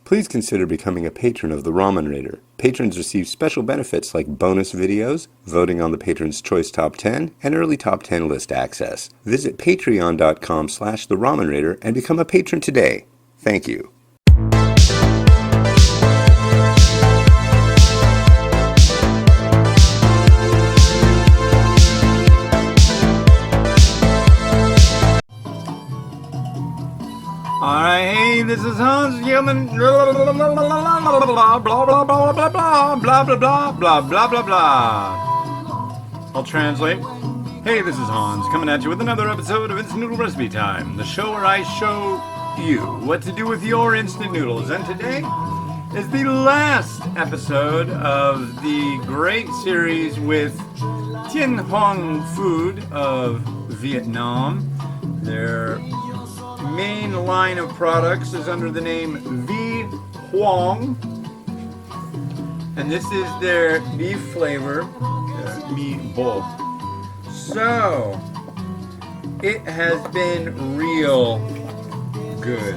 Please consider becoming a patron of the Ramen Raider. Patrons receive special benefits like bonus videos, voting on the Patron's Choice Top 10, and early Top 10 list access. Visit patreon.com/the Ramen Raider and become a patron today. Thank you. Alright, hey, this is Hans Yeoman. Blah blah blah blah blah blah blah blah blah blah blah. I'll translate. Hey, this is Hans coming at you with another episode of Instant Noodle Recipe Time, the show where I show you what to do with your instant noodles. And today is the last episode of the great series with Tien Huong Food of Vietnam. Their main line of products is under the name Huong, and this is their beef flavor meatball. So it has been real good.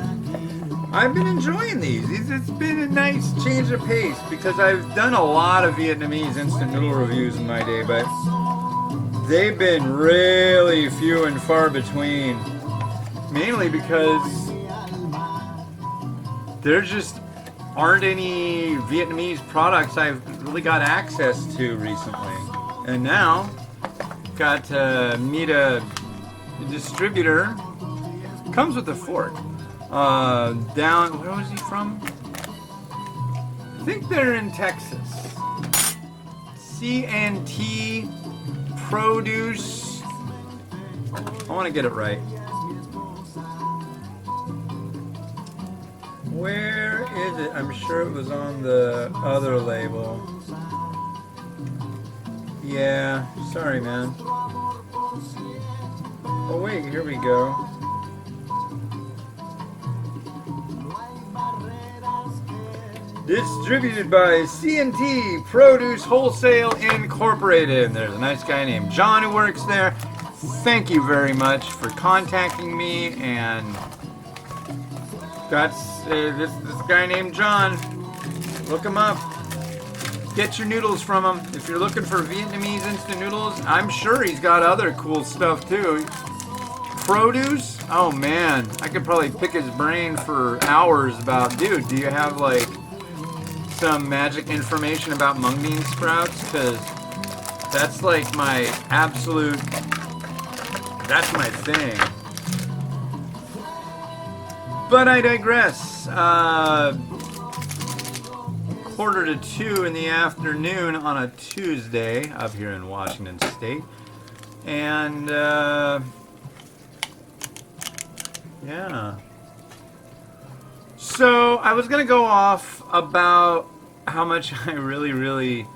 I've been enjoying these. It's been a nice change of pace because I've done a lot of Vietnamese instant noodle reviews in my day, but they've been really few and far between. Mainly because there just aren't any Vietnamese products I've really got access to recently. And now, got to meet a distributor. Comes with a fork. Down, where was he from? I think they're in Texas. C&T Produce. I want to get it right. Where is it? I'm sure it was on the other label. Yeah, sorry, man. Oh wait, here we go. Distributed by C&T Produce Wholesale Incorporated. There's a nice guy named John who works there. Thank you very much for contacting me, and that's this guy named John. Look him up. Get your noodles from him. If you're looking for Vietnamese instant noodles, I'm sure he's got other cool stuff too. Produce? Oh man, I could probably pick his brain for hours about, dude, do you have like some magic information about mung bean sprouts? Because that's like my absolute, that's my thing. But I digress. 1:45 in the afternoon on a Tuesday up here in Washington State. And, yeah. So, I was going to go off about how much I really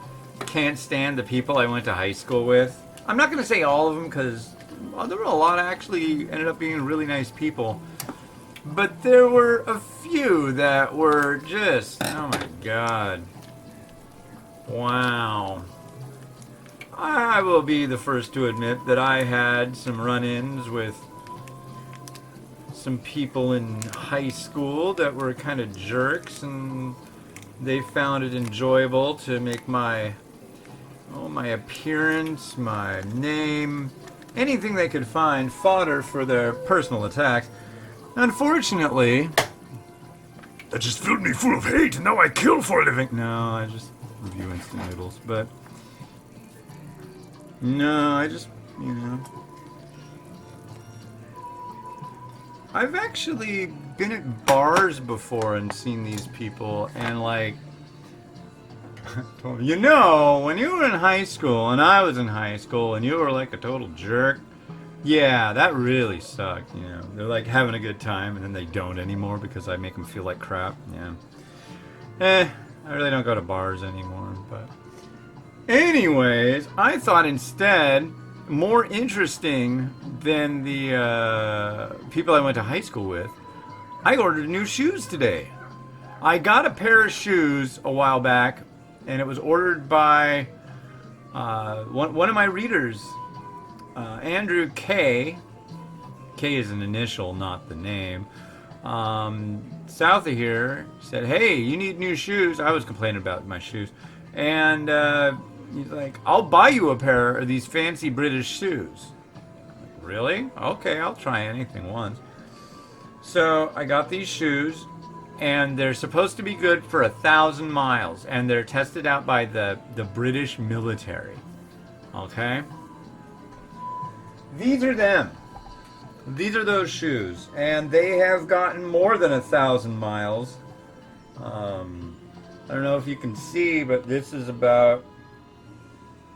can't stand the people I went to high school with. I'm not going to say all of them because there were a lot of actually ended up being really nice people. But there were a few that were just, oh my god. Wow. I will be the first to admit that I had some run-ins with some people in high school that were kind of jerks, and they found it enjoyable to make my appearance, my name, anything they could find fodder for their personal attacks. Unfortunately, that just filled me full of hate, and now I kill for a living. No, I just review instant noodles, but no, I just, I've actually been at bars before and seen these people, and like, when you were in high school, and I was in high school, and you were like a total jerk, yeah, that really sucked, They're like having a good time, and then they don't anymore because I make them feel like crap, I really don't go to bars anymore, but anyways, I thought instead, more interesting than the people I went to high school with, I ordered new shoes today. I got a pair of shoes a while back, and it was ordered by one of my readers, Andrew K. K is an initial, not the name. south of here said, "Hey, you need new shoes." I was complaining about my shoes, and he's like, "I'll buy you a pair of these fancy British shoes." Really? Okay, I'll try anything once. So I got these shoes, and they're supposed to be good for 1,000 miles, and they're tested out by the British military. Okay? These are them. These are those shoes, and they have gotten more than 1,000 miles. I don't know if you can see, but this is about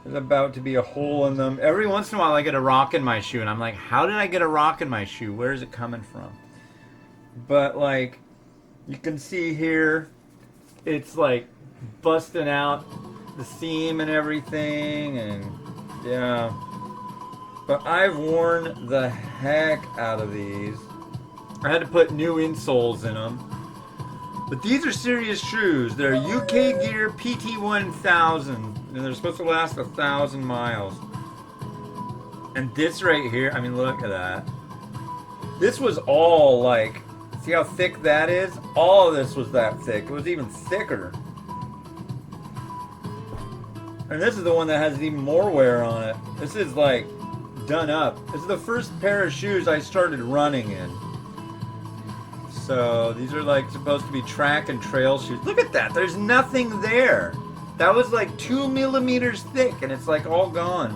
there's about to be a hole in them. Every once in a while, I get a rock in my shoe, and I'm like, how did I get a rock in my shoe? Where is it coming from? But like, you can see here, it's like busting out the seam and everything, and yeah. But I've worn the heck out of these. I had to put new insoles in them. But these are serious shoes. They're UK Gear PT1000, and they're supposed to last 1,000 miles. And this right here, I mean, look at that. This was all like, see how thick that is? All of this was that thick. It was even thicker. And this is the one that has even more wear on it. This is like done up. This is the first pair of shoes I started running in. So these are like supposed to be track and trail shoes. Look at that. There's nothing there. That was like 2 millimeters thick, and it's like all gone.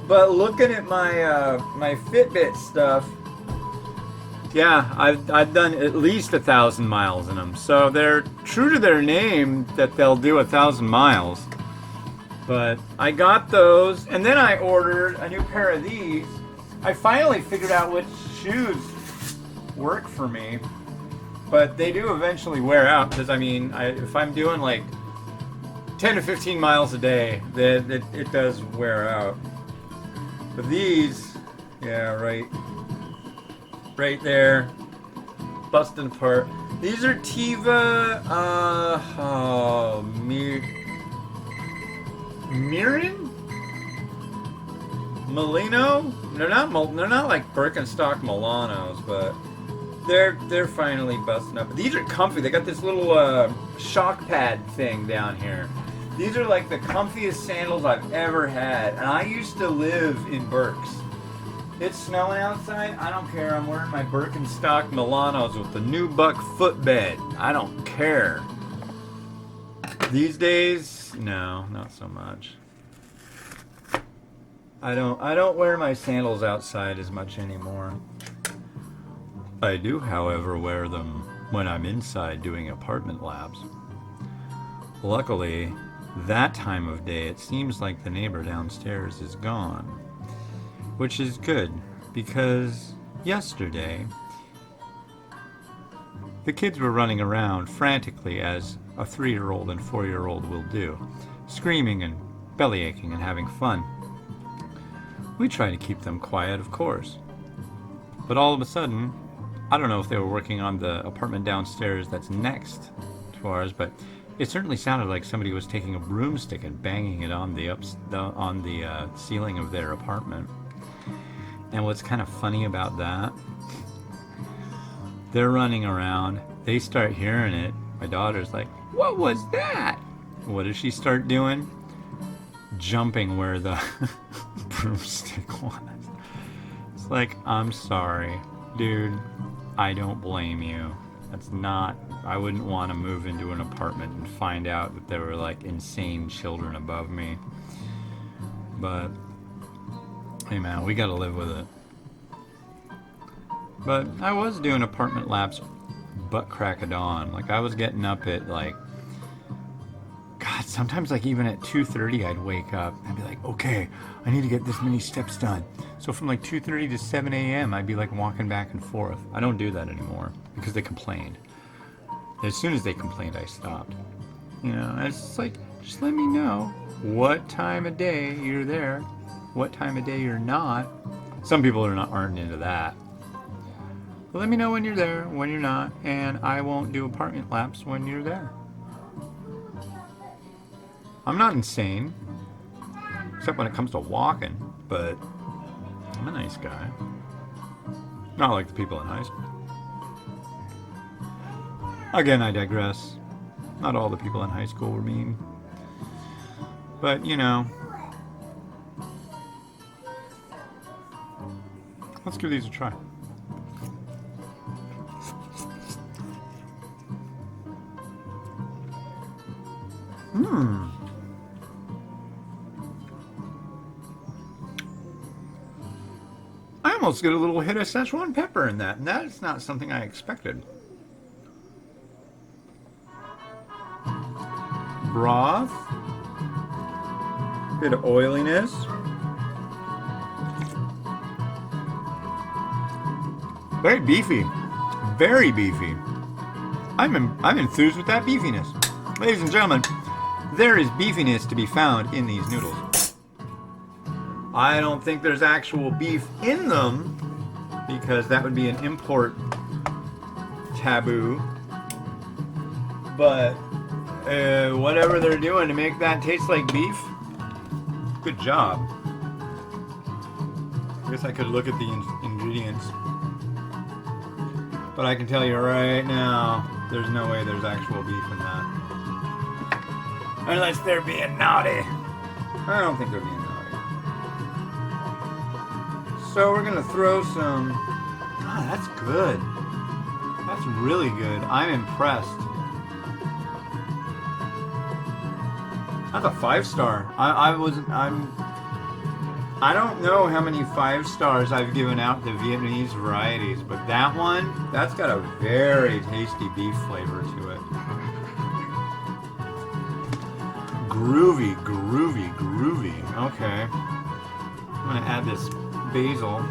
But looking at my my Fitbit stuff, yeah, I've done at least 1,000 miles in them. So they're true to their name that they'll do 1,000 miles. But I got those, and then I ordered a new pair of these. I finally figured out which shoes work for me, but they do eventually wear out, because I mean, if I'm doing like 10 to 15 miles a day, then it does wear out. But these, yeah, right there, busting apart. These are Teva, Mirin? Molino? They're not like Birkenstock Milanos, but they're finally busting up. These are comfy. They got this little shock pad thing down here. These are like the comfiest sandals I've ever had, and I used to live in Berks. It's snowing outside. I don't care. I'm wearing my Birkenstock Milanos with the nubuck footbed. I don't care. These days, no, not so much. I don't wear my sandals outside as much anymore. I do, however, wear them when I'm inside doing apartment labs. Luckily, that time of day, it seems like the neighbor downstairs is gone. Which is good, because yesterday, the kids were running around frantically, as a 3-year-old and 4-year-old will do, screaming and bellyaching and having fun. We try to keep them quiet, of course. But all of a sudden, I don't know if they were working on the apartment downstairs that's next to ours, but it certainly sounded like somebody was taking a broomstick and banging it on the ceiling of their apartment. And what's kind of funny about that, they're running around, they start hearing it. My daughter's like, "What was that?" What does she start doing? Jumping where the broomstick was. It's like, I'm sorry, dude, I don't blame you. That's not, I wouldn't want to move into an apartment and find out that there were like insane children above me. But hey man, we gotta live with it. But I was doing apartment laps butt crack of dawn. Like I was getting up at like, God, sometimes like even at 2:30 I'd wake up and be like, okay, I need to get this many steps done. So from like 2:30 to 7 a.m. I'd be like walking back and forth. I don't do that anymore because they complained. As soon as they complained, I stopped. You know, it's just like, just let me know what time of day you're there, what time of day you're not. Some people aren't into that. But let me know when you're there, when you're not, and I won't do apartment laps when you're there. I'm not insane, except when it comes to walking, but I'm a nice guy. Not like the people in high school. Again, I digress. Not all the people in high school were mean. But, you know. Let's give these a try. I almost get a little hit of Szechuan pepper in that, and that's not something I expected. Broth. Bit of oiliness. Very beefy. Very beefy. I'm enthused with that beefiness. Ladies and gentlemen, there is beefiness to be found in these noodles. I don't think there's actual beef in them because that would be an import taboo. But whatever they're doing to make that taste like beef, good job. I guess I could look at the ingredients. But I can tell you right now, there's no way there's actual beef in that. Unless they're being naughty. I don't think they're being naughty. So we're gonna throw some... God, that's good. That's really good. I'm impressed. That's a 5-star. I don't know how many 5 stars I've given out to Vietnamese varieties, but that one, that's got a very tasty beef flavor to it. Groovy, groovy, groovy. Okay. I'm gonna add this basil.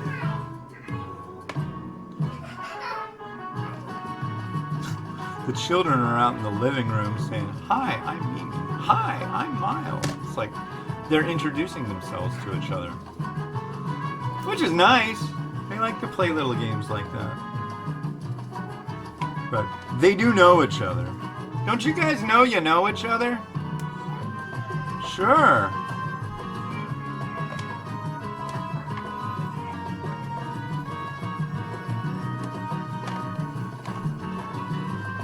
The children are out in the living room saying, "Hi, I'm Mimi. Hi, I'm Miles." It's like they're introducing themselves to each other. Which is nice. They like to play little games like that. But they do know each other. Don't you guys know you know each other? Sure.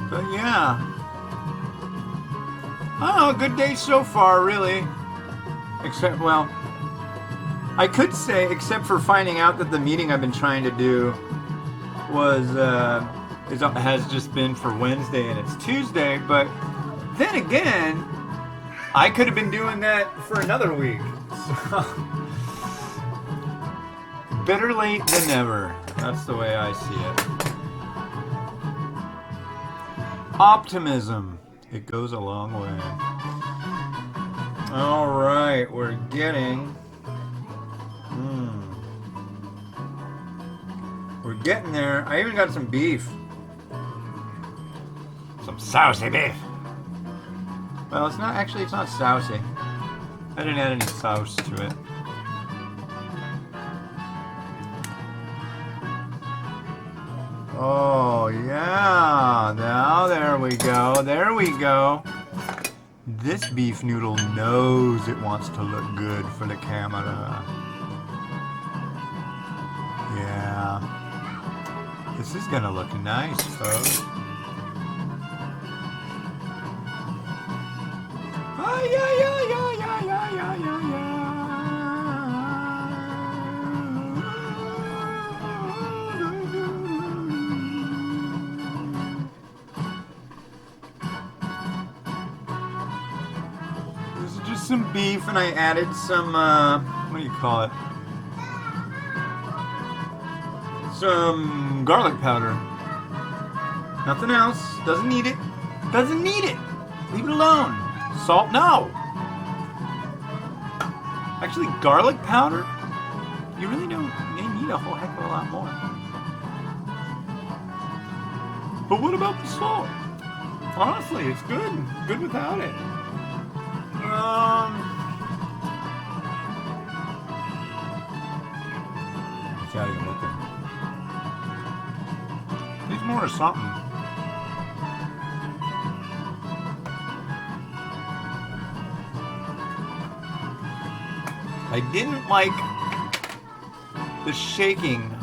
But yeah. Oh, good day so far, really. Except, well, I could say, except for finding out that the meeting I've been trying to do has just been for Wednesday and it's Tuesday, but then again, I could have been doing that for another week. So, better late than never. That's the way I see it. Optimism. It goes a long way. Alright, we're getting... We're getting there. I even got some beef. Some saucy beef. Well, it's not saucy. I didn't add any sauce to it. Oh, yeah. Now, there we go. There we go. This beef noodle knows it wants to look good for the camera. Yeah. This is gonna look nice, folks. Ah, yeah, yeah, yeah, yeah, yeah, yeah, yeah, yeah. This is just some beef, and I added some, what do you call it? Some garlic powder. Nothing else. Doesn't need it. Doesn't need it. Leave it alone. Salt, no. Actually, garlic powder, you really don't need a whole heck of a lot more. But what about the salt? Honestly, it's good. Good without it. It's not even looking. Needs more or something. I didn't like the shaking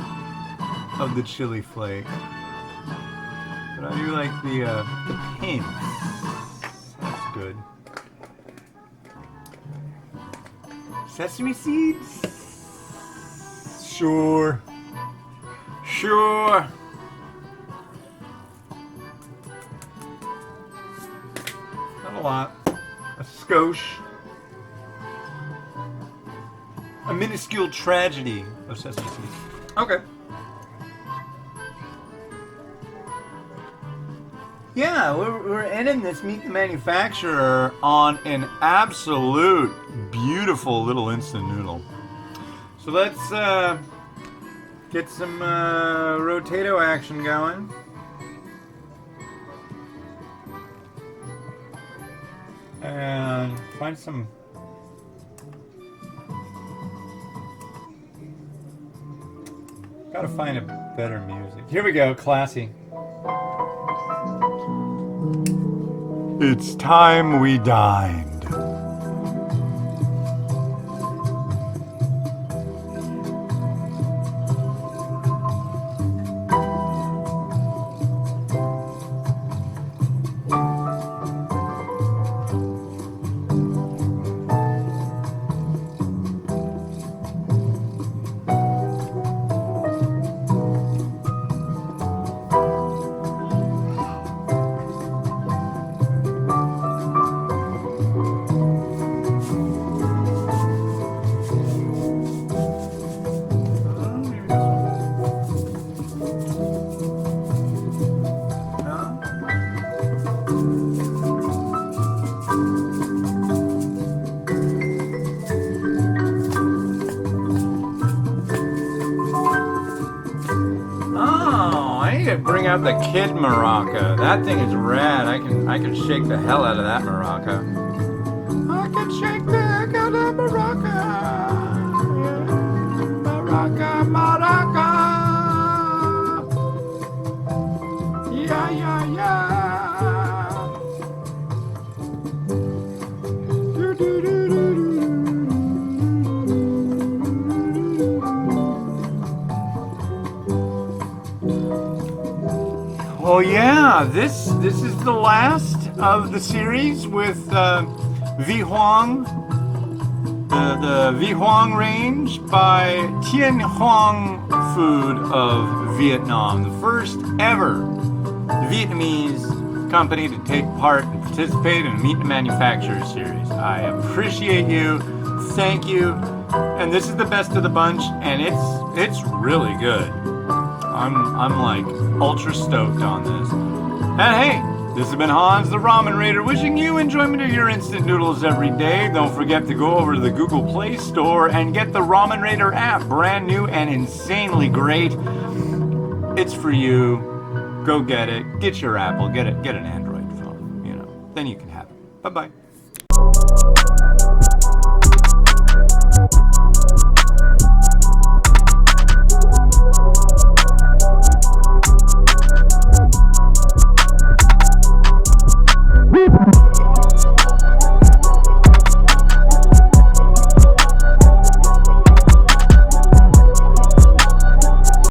of the chili flake, but I do like the pinks. That's good. Sesame seeds? Sure. Sure. Not a lot. A skosh. A minuscule tragedy of sesame seeds. Okay. Yeah, we're ending this Meet the Manufacturer on an absolute beautiful little instant noodle. So let's get some rotato action going. And find some... Gotta find a better music. Here we go, classy. It's time we dined. Bring out the kid maraca. That thing is rad. I can shake the hell out of that maraca. I can shake the heck out of that maraca. Maraca, maraca. Yeah, yeah, yeah. Do, do, do, do, do. Well, yeah, this is the last of the series with Huong, the Huong range by Tien Huong Food of Vietnam, the first ever Vietnamese company to take part and participate in a Meet the Manufacturer series. I appreciate you, thank you, and this is the best of the bunch, and it's really good. I'm like ultra stoked on this. And hey, this has been Hans the Ramen Raider wishing you enjoyment of your instant noodles every day. Don't forget to go over to the Google Play Store and get the Ramen Raider app, brand new and insanely great. It's for you. Go get it. Get your Apple. Get an Android phone. Then you can have it. Bye-bye.